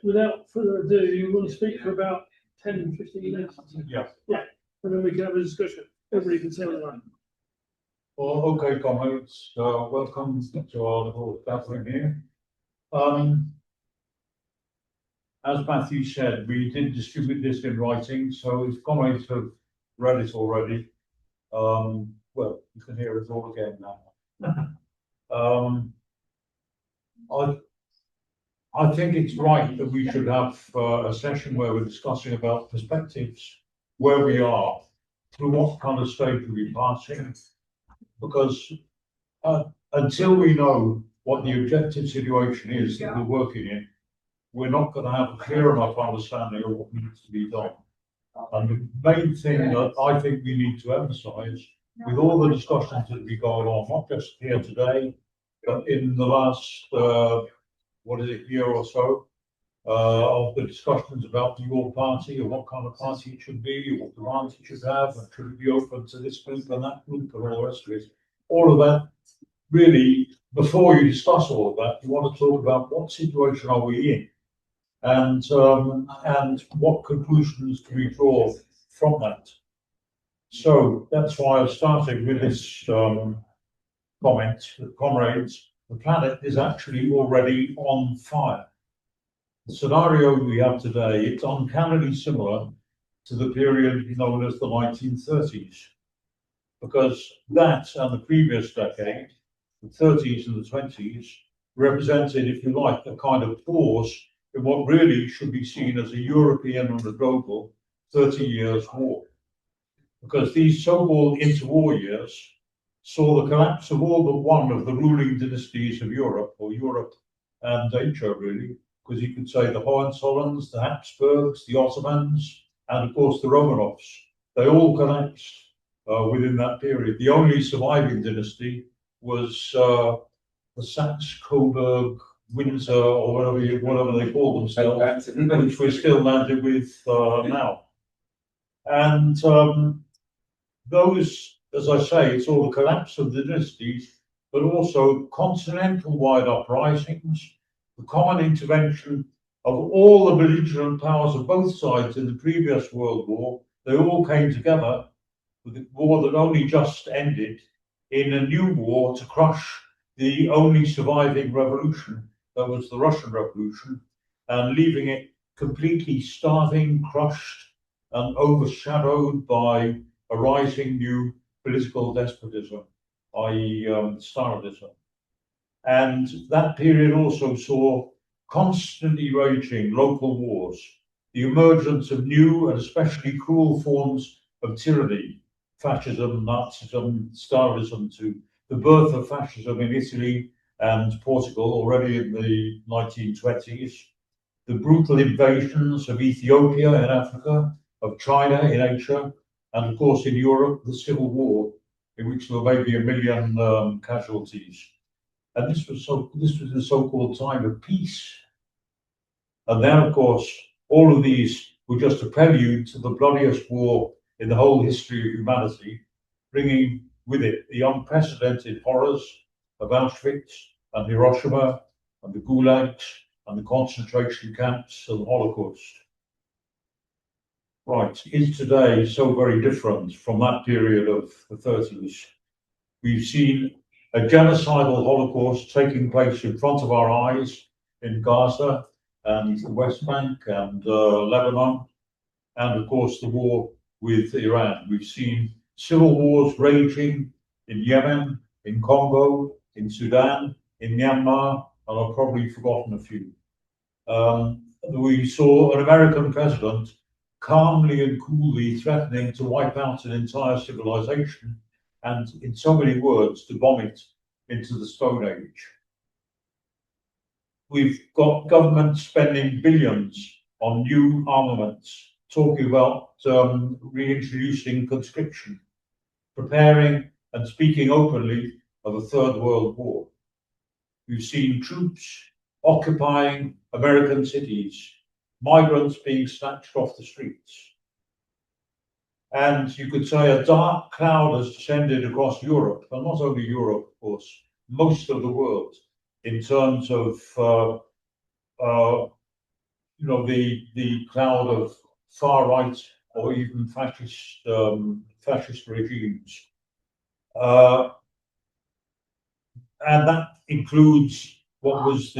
without further ado, you want to speak for about 10, 15 minutes? Yeah. Yeah, and then we can have a discussion. Everybody can say what they like. Well, okay, comrades, welcome to our little gathering here. As Matthew said, we did distribute this in writing, so if comrades have read it already, well, you can hear it all again now. I think it's right that we should have a session where we're discussing about perspectives, where we are, through what kind of stage we're passing, because until we know what the objective situation is that we're working in, we're not going to have a clear enough understanding of what needs to be done. And the main thing that I think we need to emphasise, with all the discussions that we go on, not just here today, but in the last, year or so, of the discussions about your party, or what kind of party it should be, or what demands it should have, and should it be open to this group and that group, and all the rest of it. All of that, really, before you discuss all of that, you want to talk about what situation are we in, and what conclusions do we draw from that. So that's why I started with this comment, comrades, the planet is actually already on fire. The scenario we have today, it's uncannily similar to the period known as the 1930s, because that and the previous decade, the 30s and the 20s, represented, if you like, a kind of pause in what really should be seen as a European and a global 30 years war. Because these so-called interwar years saw the collapse of all but one of the ruling dynasties of Europe, or Europe and Asia really, because you could say the Hohenzollerns, the Habsburgs, the Ottomans, and of course the Romanovs. They all collapsed within that period. The only surviving dynasty was the Saxe-Coburg, Windsor, or whatever they call themselves, which we're still landed with now. And those, as I say, it's all the collapse of the dynasties, but also continental-wide uprisings, the common intervention of all the belligerent powers of both sides in the previous World War. They all came together with the war that only just ended in a new war to crush the only surviving revolution, that was the Russian Revolution, and leaving it completely starving, crushed, and overshadowed by a rising new political despotism, i.e. Stalinism. And that period also saw constantly raging local wars, the emergence of new and especially cruel forms of tyranny, fascism, Nazism, Stalinism, to the birth of fascism in Italy and Portugal already in the 1920s, the brutal invasions of Ethiopia in Africa, of China in Asia, and of course in Europe, the Civil War, in which there were maybe 1 million casualties. And this was the so-called time of peace. And then, of course, all of these were just a prelude to the bloodiest war in the whole history of humanity, bringing with it the unprecedented horrors of Auschwitz and Hiroshima and the gulags and the concentration camps and the Holocaust. Right, is today so very different from that period of the 30s? We've seen a genocidal Holocaust taking place in front of our eyes in Gaza and the West Bank and Lebanon, and of course the war with Iran. We've seen civil wars raging in Yemen, in Congo, in Sudan, in Myanmar, and I've probably forgotten a few. We saw an American president calmly and coolly threatening to wipe out an entire civilization and, in so many words, to bomb it into the Stone Age. We've got governments spending billions on new armaments, talking about reintroducing conscription, preparing and speaking openly of a third world war. We've seen troops occupying American cities, migrants being snatched off the streets. And you could say a dark cloud has descended across Europe, and not only Europe, of course, most of the world, in terms of the cloud of far right or even fascist regimes. And that includes what was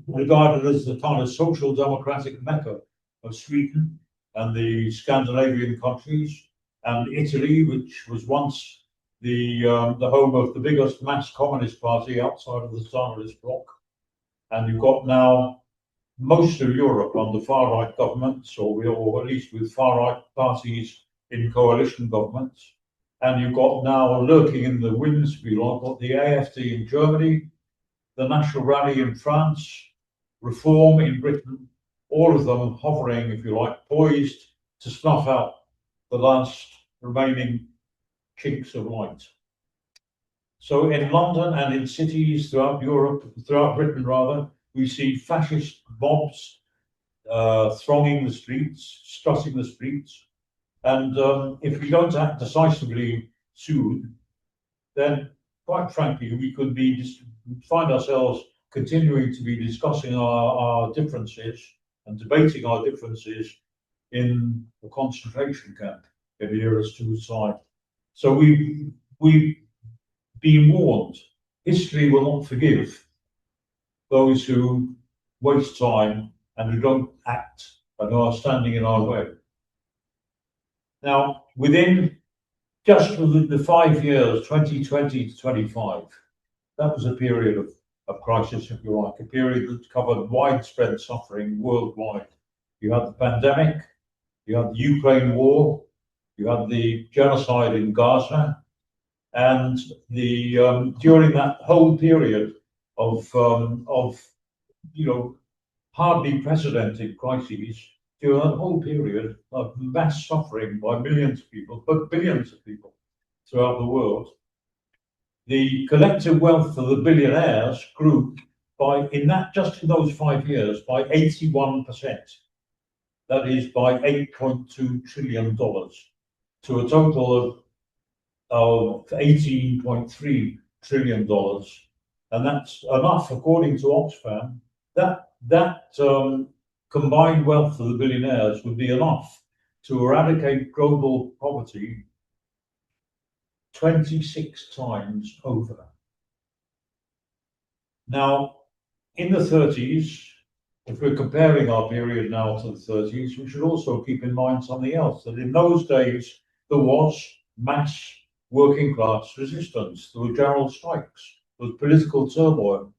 regarded as the kind of social democratic mecca of Sweden and the Scandinavian countries, and Italy, which was once the home of the biggest mass communist party outside of the Tsarist bloc. And you've got now most of Europe under far-right governments, or at least with far-right parties in coalition governments. And you've got now lurking in the winds, if you like, got the AfD in Germany, the National Rally in France, Reform in Britain, all of them hovering, if you like, poised to snuff out the last remaining chinks of light. So in London and in cities throughout Europe, throughout Britain rather, we see fascist mobs thronging the streets, strutting the streets. And if we don't act decisively soon, then quite frankly, we could find ourselves continuing to be discussing our differences and debating our differences in a concentration camp in the years to the side. So we've been warned. History will not forgive those who waste time and who don't act and who are standing in our way. Now, within just the 5 years, 2020 to 25, that was a period of crisis, if you like, a period that covered widespread suffering worldwide. You had the pandemic, you had the Ukraine war, you had the genocide in Gaza, and during that whole period of hardly precedented crises, during that whole period of mass suffering by millions of people, but billions of people throughout the world, the collective wealth of the billionaires grew just in those 5 years by 81%. That is by $8.2 trillion to a total of $18.3 trillion. And that's enough, according to Oxfam, that combined wealth of the billionaires would be enough to eradicate global poverty 26 times over. Now, in the 30s, if we're comparing our period now to the 30s, we should also keep in mind something else, that in those days, there was mass working class resistance, there were general strikes, there was political turmoil,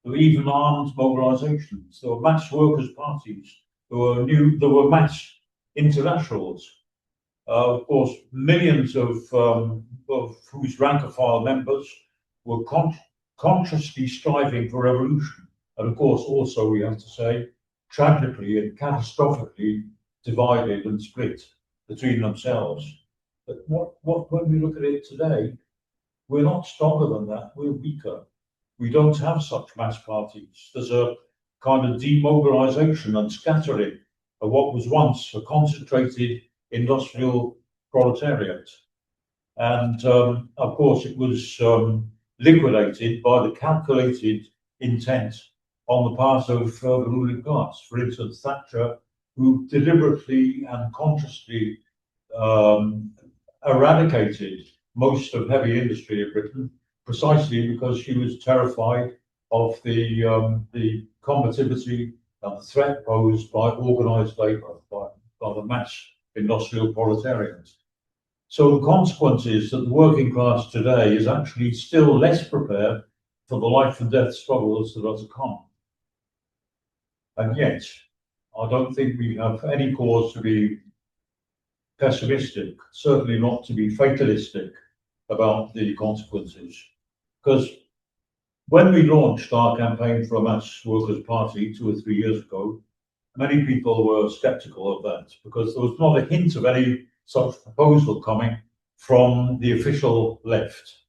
there were even armed mobilizations, there were mass workers' parties, there were mass internationals. Of course, millions of whose rank and file members were consciously striving for revolution. And of course, also, we have to say, tragically and catastrophically divided and split between themselves. But when we look at it today, we're not stronger than that, we're weaker. We don't have such mass parties. There's a kind of demobilization and scattering of what was once a concentrated industrial proletariat. And of course, it was liquidated by the calculated intent on the part of the ruling class. For instance, Thatcher, who deliberately and consciously eradicated most of heavy industry in Britain, precisely because she was terrified of the combativity and the threat posed by organised labour, by the mass industrial proletariat. So the consequence is that the working class today is actually still less prepared for the life and death struggles that are to come. And yet, I don't think we have any cause to be pessimistic, certainly not to be fatalistic about the consequences. Because when we launched our campaign for a mass workers' party 2 or 3 years ago, many people were sceptical of that because there was not a hint of any such proposal coming from the official left.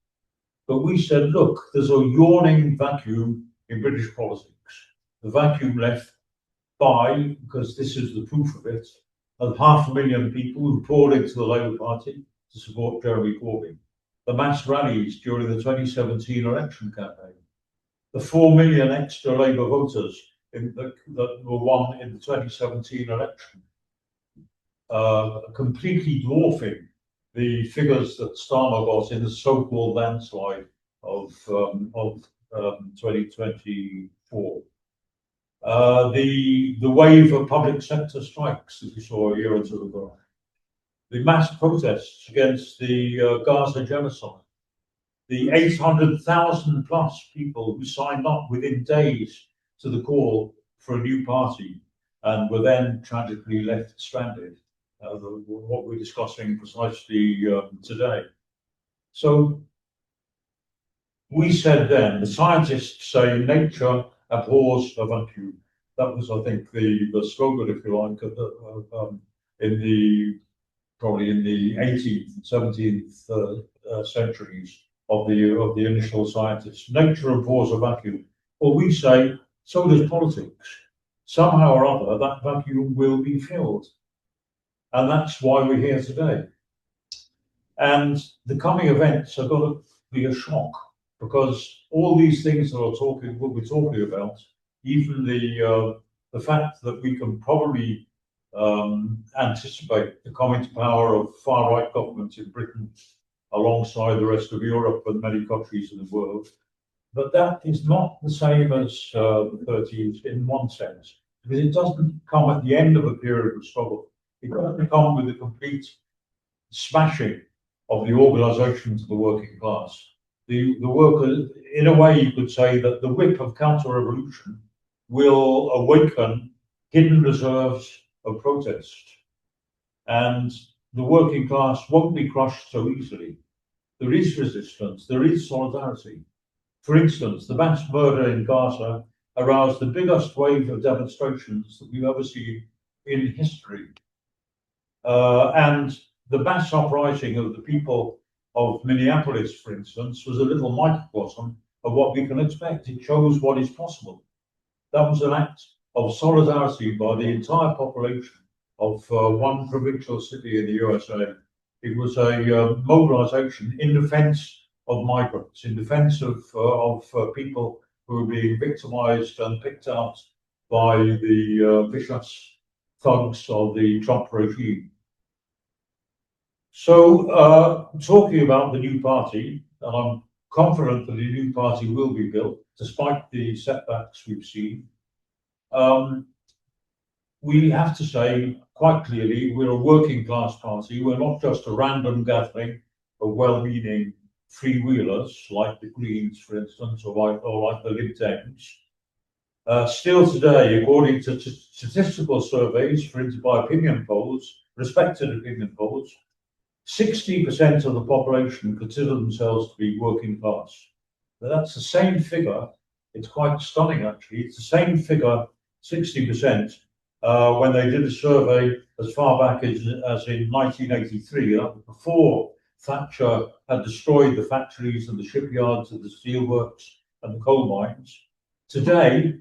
But we said, look, there's a yawning vacuum in British politics. The vacuum left by, because this is the proof of it, of 500,000 people who poured into the Labour Party to support Jeremy Corbyn. The mass rallies during the 2017 election campaign. The 4 million extra Labour voters that were won in the 2017 election, completely dwarfing the figures that Starmer got in the so-called landslide of 2024. The wave of public sector strikes that we saw a year or two ago, the mass protests against the Gaza genocide, the 800,000 plus people who signed up within days to the call for a new party and were then tragically left stranded, what we're discussing precisely today. So we said then, the scientists say nature abhors a vacuum. That was, I think, the slogan, if you like, probably in the 18th and 17th centuries of the initial scientists. Nature abhors a vacuum. Well, we say, so does politics. Somehow or other, that vacuum will be filled. And that's why we're here today. And the coming events are going to be a shock, because all these things that we're talking about, even the fact that we can probably anticipate the coming to power of far-right governments in Britain alongside the rest of Europe and many countries in the world. But that is not the same as the 30s in one sense, because it doesn't come at the end of a period of struggle. It doesn't come with a complete smashing of the organisations of the working class. The workers, in a way, you could say that the whip of counter-revolution will awaken hidden reserves of protest, and the working class won't be crushed so easily. There is resistance, there is solidarity. For instance, the mass murder in Gaza aroused the biggest wave of demonstrations that we've ever seen in history. And the mass uprising of the people of Minneapolis, for instance, was a little microcosm of what we can expect. It shows what is possible. That was an act of solidarity by the entire population of one provincial city in the USA. It was a mobilization in defense of migrants, in defense of people who were being victimized and picked out by the vicious thugs of the Trump regime. So, talking about the new party, and I'm confident that a new party will be built, despite the setbacks we've seen. We have to say quite clearly, we're a working class party. We're not just a random gathering of well-meaning freewheelers like the Greens, for instance, or like the Lib Dems. Still today, according to statistical surveys printed by opinion polls, respected opinion polls, 60% of the population consider themselves to be working class. Now, that's the same figure. It's quite stunning, actually. It's the same figure, 60%, when they did a survey as far back as in 1983, that was before Thatcher had destroyed the factories and the shipyards and the steelworks and the coal mines. Today,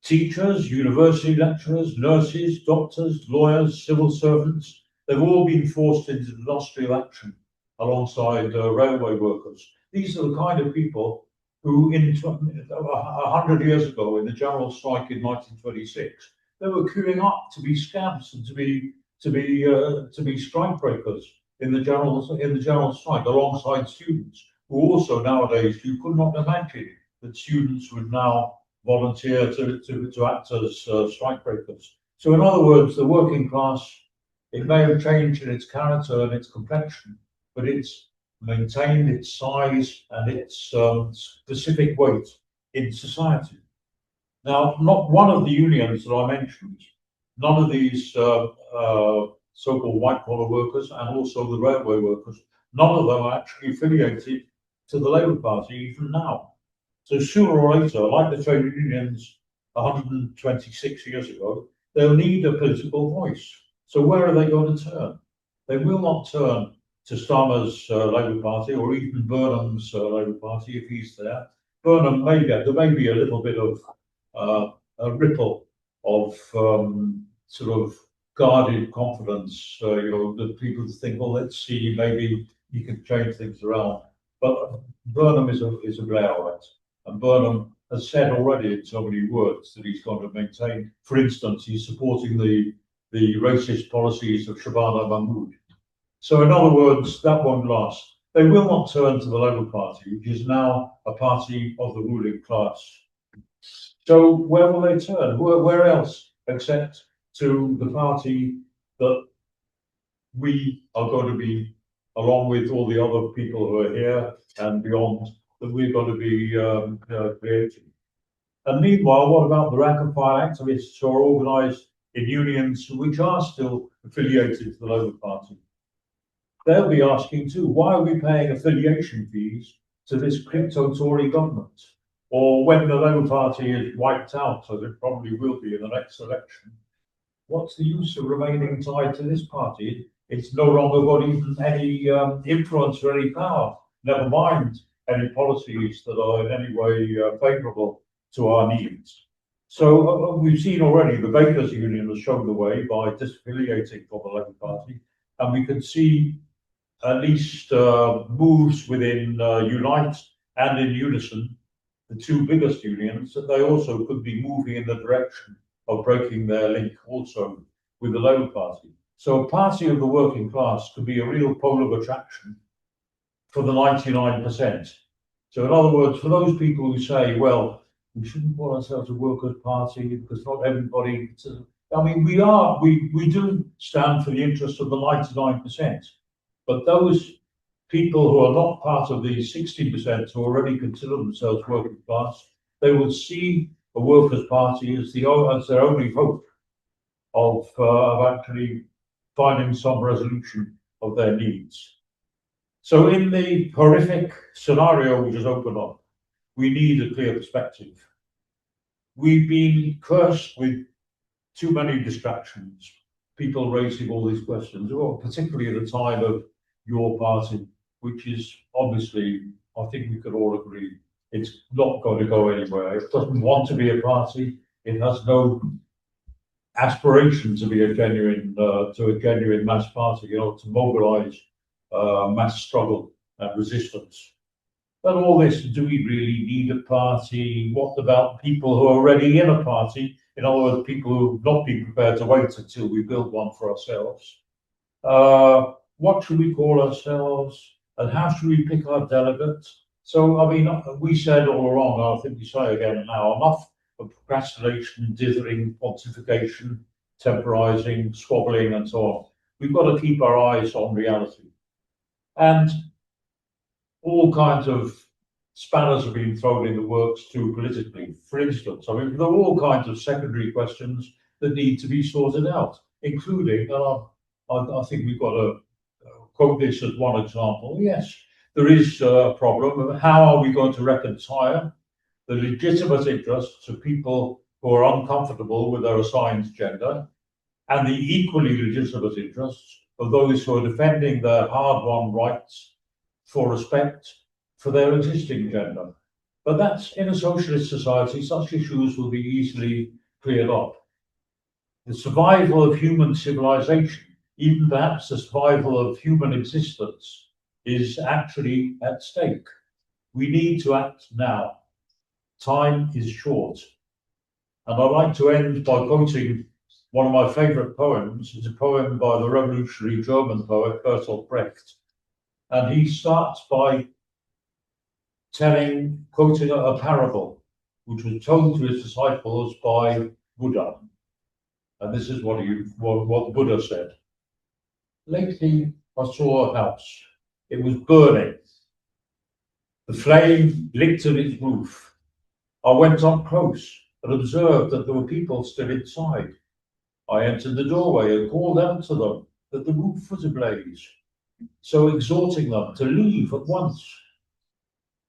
teachers, university lecturers, nurses, doctors, lawyers, civil servants, they've all been forced into industrial action alongside railway workers. These are the kind of people who, 100 years ago, in the general strike in 1926, they were queuing up to be scabs and to be strike breakers in the general strike, alongside students who also nowadays you could not imagine that students would now volunteer to act as strike breakers. So, in other words, the working class, it may have changed in its character and its complexion, but it's maintained its size and its specific weight in society. Now, not one of the unions that I mentioned, none of these so-called white-collar workers and also the railway workers, none of them are actually affiliated to the Labour Party even now. So sooner or later, like the trade unions 126 years ago, they'll need a political voice. So where are they going to turn? They will not turn to Starmer's Labour Party or even Burnham's Labour Party if he's there. Burnham may get, there may be a little bit of a ripple of sort of guarded confidence, that people think, well, let's see, maybe you can change things around. But Burnham is a Blairite, and Burnham has said already in so many words that he's going to maintain. For instance, he's supporting the racist policies of Shabana Mahmood. So in other words, that won't last. They will not turn to the Labour Party, which is now a party of the ruling class. So where will they turn? Where else except to the party that we are going to be, along with all the other people who are here and beyond, that we're going to be creating. And meanwhile, what about the rank and file activists who are organised in unions which are still affiliated to the Labour Party? They'll be asking too, why are we paying affiliation fees to this crypto Tory government? Or when the Labour Party is wiped out, as it probably will be in the next election, what's the use of remaining tied to this party? It's no longer got even any influence or any power, never mind any policies that are in any way favourable to our needs. So we've seen already the Bakers Union has shown the way by disaffiliating from the Labour Party, and we can see at least moves within Unite and in Unison, the two biggest unions, that they also could be moving in the direction of breaking their link also with the Labour Party. So a party of the working class could be a real pole of attraction for the 99%. So in other words, for those people who say, well, we shouldn't call ourselves a workers' party because not everybody, I mean, we do stand for the interests of the 99%, but those people who are not part of the 60% who already consider themselves working class, they will see a workers' party as their only hope of actually finding some resolution of their needs. So in the horrific scenario which has opened up, we need a clear perspective. We've been cursed with too many distractions, people raising all these questions, well, particularly at the time of your party, which is obviously, I think we could all agree, it's not going to go anywhere. It doesn't want to be a party. It has no aspiration to be a genuine mass party, to mobilise mass struggle and resistance. But all this, do we really need a party? What about people who are already in a party? In other words, people who have not been prepared to wait until we build one for ourselves. What should we call ourselves? And how should we pick our delegates? So, I mean, we said all along, and I think we say again now, enough of procrastination, dithering, pontification, temporising, squabbling, and so on. We've got to keep our eyes on reality. And all kinds of spanners have been thrown in the works too politically. For instance, I mean, there are all kinds of secondary questions that need to be sorted out, including, and I think we've got to quote this as one example. Yes, there is a problem of how are we going to reconcile the legitimate interests of people who are uncomfortable with their assigned gender and the equally legitimate interests of those who are defending their hard-won rights for respect for their existing gender. But that's in a socialist society, such issues will be easily cleared up. The survival of human civilization, even perhaps the survival of human existence, is actually at stake. We need to act now. Time is short. And I'd like to end by quoting one of my favourite poems. It's a poem by the revolutionary German poet Bertolt Brecht. And he starts by quoting a parable, which was told to his disciples by Buddha. And this is what Buddha said. Lately, I saw a house. It was burning. The flame licked at its roof. I went up close and observed that there were people still inside. I entered the doorway and called out to them that the roof was ablaze, so exhorting them to leave at once.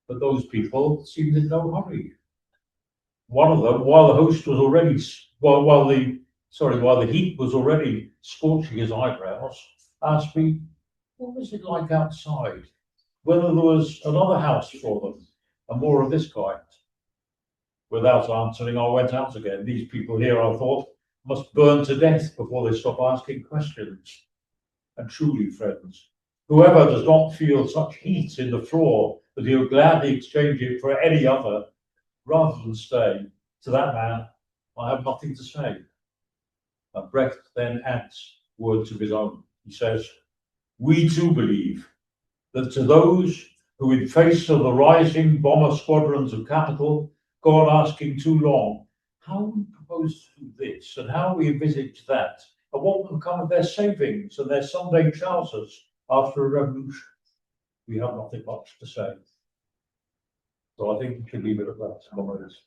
But those people seemed in no hurry. One of them, while the heat was already scorching his eyebrows, asked me, what was it like outside? Whether there was another house for them, and more of this kind. Without answering, I went out again. These people here, I thought, must burn to death before they stop asking questions. And truly, friends, whoever does not feel such heat in the floor that he'll gladly exchange it for any other rather than stay, to that man, I have nothing to say. And Brecht then adds words of his own. He says, we too believe that to those who in face of the rising bomber squadrons of capital go on asking too long, how we propose to do this and how we envisage that, and what will become of their savings and their Sunday trousers after a revolution, we have nothing much to say. So I think we should leave it at that, comrades.